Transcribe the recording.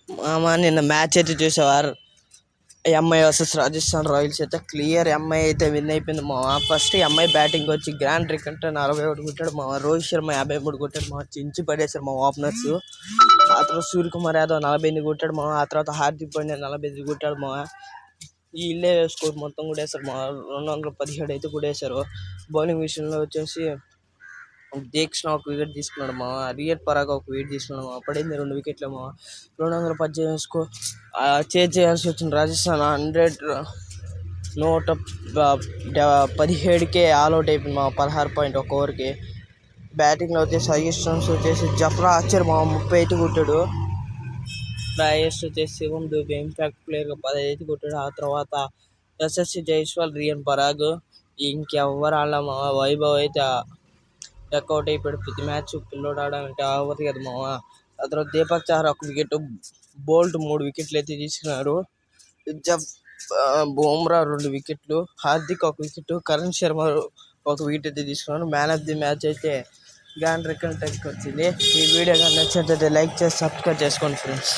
మామ నిన్న మ్యాచ్ అయితే చూసేవారు. ఎంఐ వర్సెస్ రాజస్థాన్ రాయల్స్ అయితే క్లియర్ ఎంఐ అయితే విన్ అయిపోయింది మామ. ఫస్ట్ ఎంఐ బ్యాటింగ్ వచ్చి గ్రాండ్ రిక్ అంటే 41 కొట్టాడు మామ. రోహిత్ శర్మ 53 కొట్టాడు మామ. చించి పడేశారు మా ఓపెనర్స్. ఆ తర్వాత సూర్యకుమార్ యాదవ్ 48 కొట్టాడు మామ. ఆ తర్వాత హార్దిక్ పాండ్యా 45 కొట్టాడు మామ. వీళ్ళే స్కోర్ మొత్తం కూడా వేశారు మామ. 217 అయితే కూడా వేశారు. బౌలింగ్ విషయంలో వచ్చేసి దీక్షణ ఒక వికెట్ తీసుకున్నాడు మా. రియడ్ పరాగ్ ఒక వికెట్ తీసుకున్నాడు మా. పడింది 2 వికెట్లు మా. 218 స్కోర్ చేజ్ చేయాల్సి వచ్చింది రాజస్థాన్. 117కే ఆల్అౌట్ అయిపోయింది మా. 16.1 ఓవర్కి. బ్యాటింగ్లో వచ్చేసి హైయెస్ట్ రన్స్ వచ్చేసి జఫ్రా ఆర్చర్ మా 30 కొట్టాడు. హైయెస్ట్ వచ్చేసి శివం దూబే ఇంపాక్ట్ ప్లేయర్గా 15 కొట్టాడు. ఆ తర్వాత యశస్వి జైస్వాల్, రియన్ పరాగ్, ఇంకెవ్వరు ఆడలే మా. వైభవ్ అయితే డక్అవుట్ అయిపోయాడు. ప్రతి మ్యాచ్ పిల్లోడు ఆడాలంటే అవ్వదు కదా మామ. ఆ తర్వాత దీపక్ చహర్ ఒక వికెట్, బోల్ట్ 3 వికెట్లు అయితే తీసుకున్నారు. బుమ్రా 2 వికెట్లు, హార్దిక్ ఒక వికెట్, కరణ్ శర్మ ఒక వికెట్ అయితే తీసుకున్నారు. మ్యాన్ ఆఫ్ ది మ్యాచ్ అయితే గ్రాండ్ రిక్ వచ్చింది. ఈ వీడియో కానీ నచ్చినట్లయితే లైక్ చేసి సబ్స్క్రైబ్ చేసుకోండి ఫ్రెండ్స్.